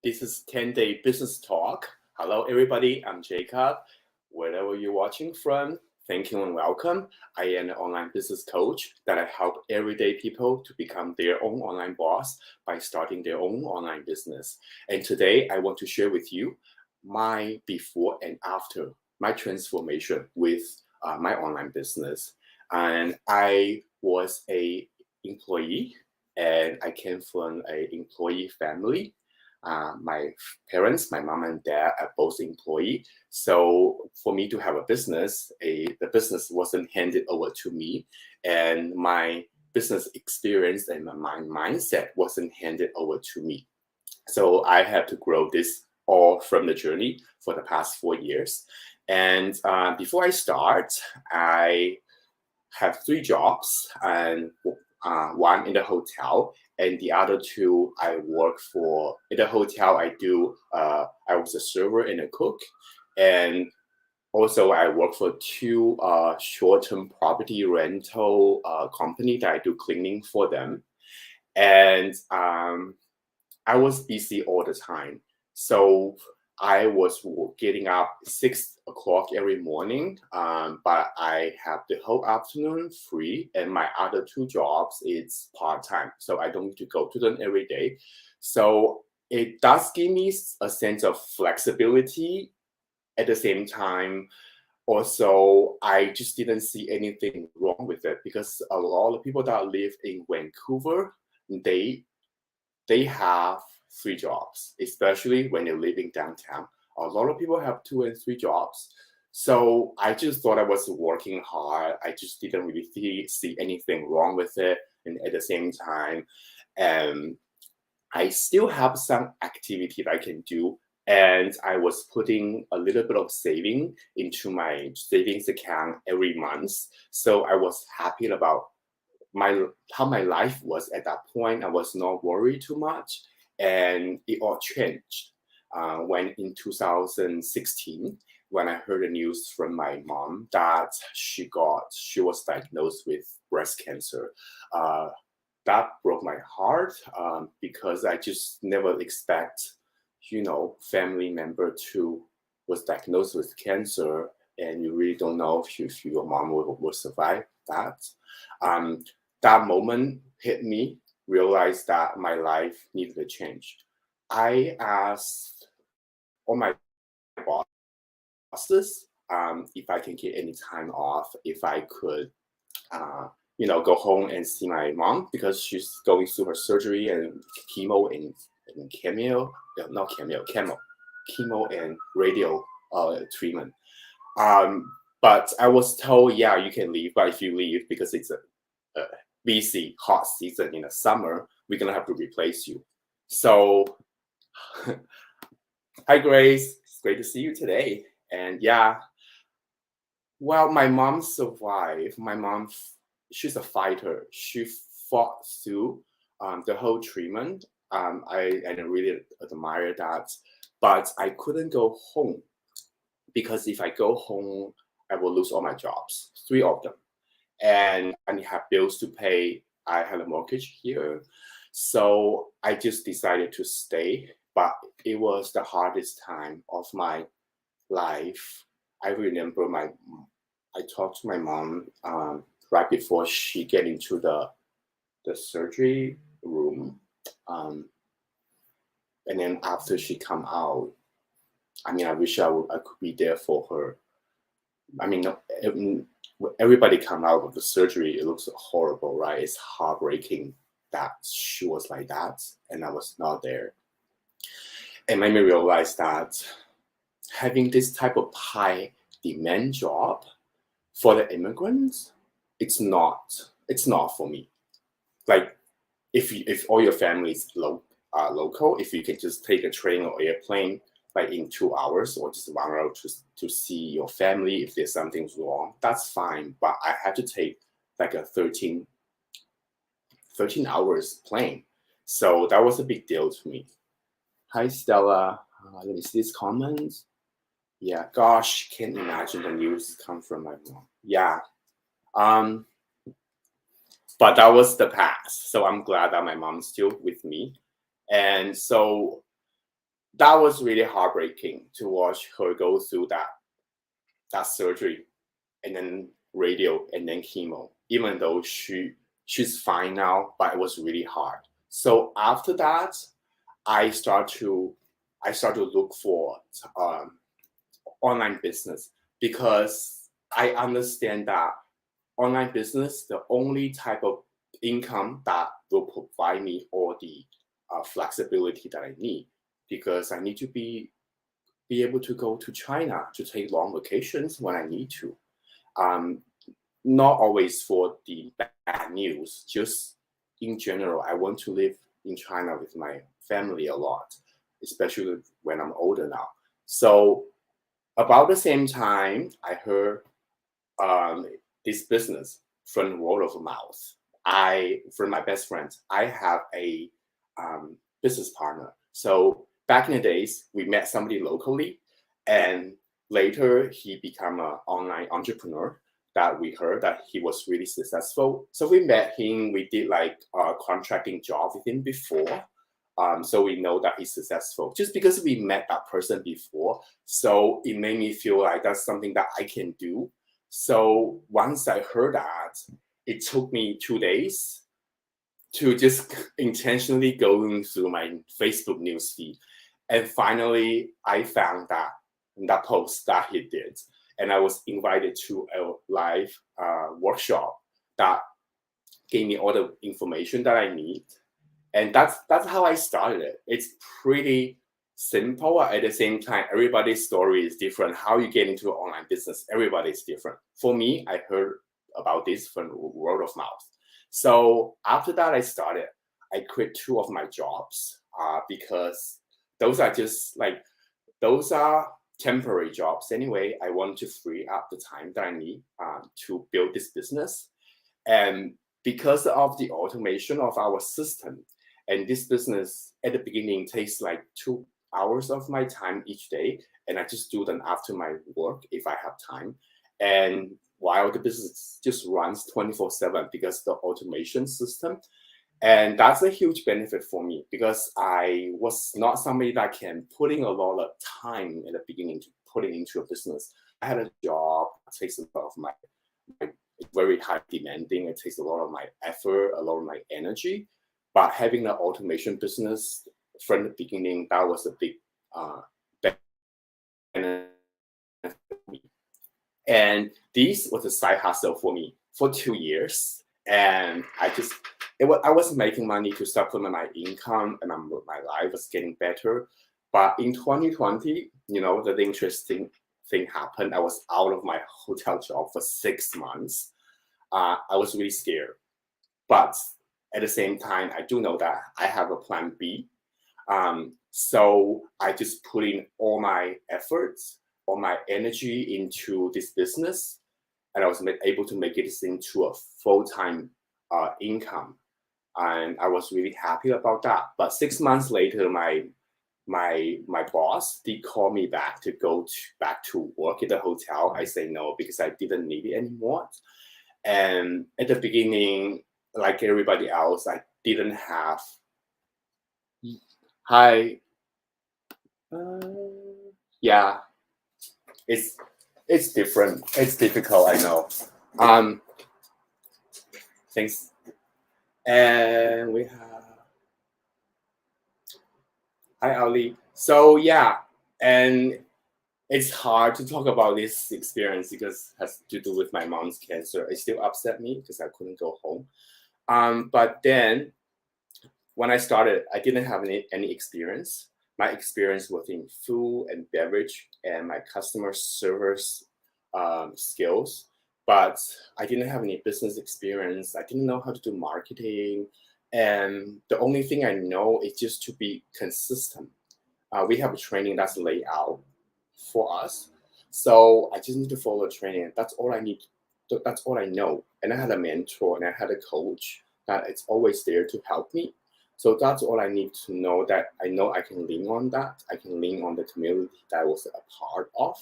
This is 10-Day Business Talk. Hello, everybody. I'm Jacob. Wherever you're watching from, thank you and welcome. I am an online business coach that I help everyday people to become their own online boss by starting their own online business. And today, I want to share with you my before and after, my transformation with my online business. And I was a employee, and I came from an employee family. My parents, my mom and dad, are both employee. So for me to have a business, the business wasn't handed over to me, and my business experience and my mindset wasn't handed over to me. So I had to grow this all from the journey for the past 4 years. And before I start, I have three jobs, and one in the hotel, and the other two I work for. In the hotel, I was a server and a cook, and also I work for two short-term property rental company that I do cleaning for them, and I was busy all the time. So I was getting up 6 o'clock every morning, but I have the whole afternoon free, and my other two jobs it's part time, so I don't need to go to them every day. So it does give me a sense of flexibility. At the same time, also I just didn't see anything wrong with it because a lot of people that live in Vancouver, they they have three jobs, especially when they're living downtown. A lot of people have two and three jobs. So I just thought I was working hard. I just didn't really see anything wrong with it. And at the same time, um, I still have some activity that I can do. And I was putting a little bit of saving into my savings account every month. So I was happy about how my life was at that point. I was not worried too much, and it all changed when in 2016, when I heard the news from my mom that she was diagnosed with breast cancer. Uh, that broke my heart because I just never expect, family member to was diagnosed with cancer, and you really don't know if your mom will survive that. Um, that moment hit me, realized that my life needed a change. I asked all my bosses if I can get any time off, if I could, go home and see my mom because she's going through her surgery and chemo and not chemo and radio treatment. But I was told, yeah, you can leave, but if you leave because it's a busy, hot season in the summer, we're gonna have to replace you. So, hi Grace, it's great to see you today. And yeah, well, my mom survived. She's a fighter. She fought through the whole treatment. I really admire that, but I couldn't go home because if I go home, I will lose all my jobs, three of them, and I have bills to pay. I had a mortgage here, so I just decided to stay. But it was the hardest time of my life. I remember I talked to my mom right before she get into the surgery room, um, and then after she come out, I mean, I wish I could be there for her. I mean, everybody come out of the surgery, it looks horrible, right? It's heartbreaking that she was like that, and I was not there. It made me realize that having this type of high demand job for the immigrants, it's not for me. Like if all your family is local, if you can just take a train or airplane like in 2 hours or just 1 hour to see your family if there's something wrong, that's fine. But I had to take like a 13 hours plane. So that was a big deal to me. Hi Stella. Let me see these comments. Yeah, gosh, can't imagine the news come from my mom. Yeah. Um, but that was the past. So I'm glad that my mom's still with me. And so that was really heartbreaking to watch her go through that surgery and then radio and then chemo, even though she's fine now, but it was really hard. So after that, I start to look for um, online business, because I understand that online business, the only type of income that will provide me all the flexibility that I need, because I need to be able to go to China to take long vacations when I need to. Um, Not always for the bad news, just in general, I want to live in China with my family a lot, especially when I'm older now. So about the same time, I heard um, this business from word of mouth. From my best friend, I have a business partner. So back in the days, we met somebody locally, and later he became an online entrepreneur. That we heard that he was really successful. So we met him. We did like a contracting job with him before. So we know that he's successful just because we met that person before. So it made me feel like that's something that I can do. So once I heard that, it took me 2 days to just intentionally going through my Facebook newsfeed. And finally, I found that post that he did. And I was invited to a live workshop that gave me all the information that I need. And that's how I started it. It's pretty simple. At the same time, everybody's story is different. How you get into online business, everybody's different. For me, I heard about this from word of mouth. So after that, I quit 2 of my jobs because those are just like, those are temporary jobs anyway. I want to free up the time that I need to build this business. And because of the automation of our system, and this business at the beginning takes like 2 hours of my time each day, and I just do them after my work if I have time. And while the business just runs 24/7 because the automation system, and that's a huge benefit for me, because I was not somebody that can put in a lot of time at the beginning to put it into a business. I had a job that takes a lot of my very high demanding. It takes a lot of my effort, a lot of my energy. But having an automation business from the beginning, that was a big benefit for me. And this was a side hustle for me for 2 years. And I wasn't making money to supplement my income, and my life was getting better. But in 2020, the interesting thing happened. I was out of my hotel job for 6 months. I was really scared. But at the same time, I do know that I have a plan B. So I just put in all my efforts, all my energy into this business, and I was able to make it into a full-time income. And I was really happy about that. But 6 months later, my boss did call me back to go back to work at the hotel. I say no because I didn't need it anymore. And at the beginning, like everybody else, I didn't have. Hi. Yeah, it's different. It's difficult. I know. Thanks. And we have. Hi, Ali. So yeah, and it's hard to talk about this experience because it has to do with my mom's cancer. It still upset me because I couldn't go home. But then when I started, I didn't have any experience. My experience was in food and beverage and my customer service skills, but I didn't have any business experience. I didn't know how to do marketing. And the only thing I know is just to be consistent. We have a training that's laid out for us. So I just need to follow training. That's all I need. That's all I know. And I had a mentor and I had a coach that it's always there to help me. So that's all I need to know, that I know I can lean on that. I can lean on the community that I was a part of.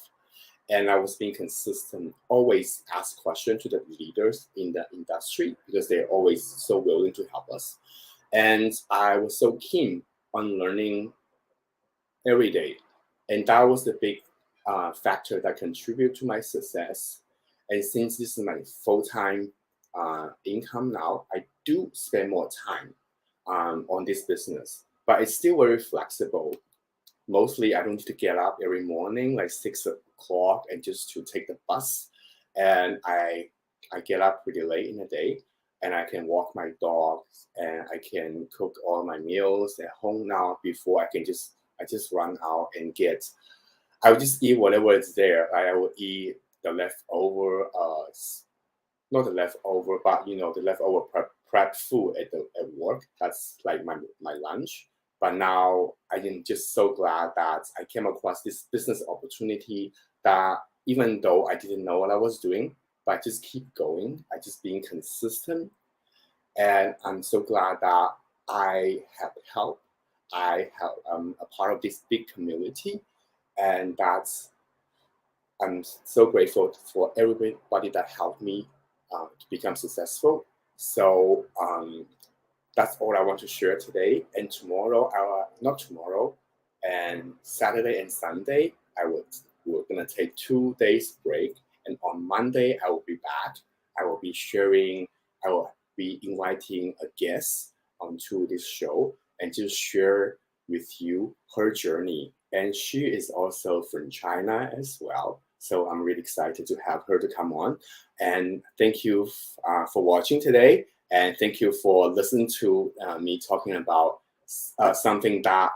And I was being consistent, always ask questions to the leaders in the industry because they're always so willing to help us. And I was so keen on learning every day. And that was the big factor that contributed to my success. And since this is my full-time income now, I do spend more time on this business, but it's still very flexible. Mostly, I don't need to get up every morning, like 6 o'clock, and just to take the bus. And I get up pretty late in the day, and I can walk my dogs, and I can cook all my meals at home now. Before I just run out and get. I would just eat whatever is there. I will eat the leftover, not the leftover, but the leftover prep food at work. That's like my lunch. But now I am just so glad that I came across this business opportunity that even though I didn't know what I was doing, but I just keep going. I just being consistent, and I'm so glad that I have help. I have a part of this big community, and that's I'm so grateful for everybody that helped me to become successful. So that's all I want to share today. And tomorrow, not tomorrow, and Saturday and Sunday, we're gonna take 2 days break. And on Monday, I will be back. I will be sharing. I will be inviting a guest onto this show and just share with you her journey. And she is also from China as well. So I'm really excited to have her to come on. And thank you for watching today. And thank you for listening to me talking about something that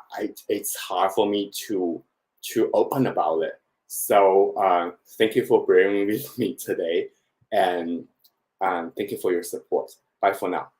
it's hard for me to open about it. So thank you for bearing with me today. And thank you for your support. Bye for now.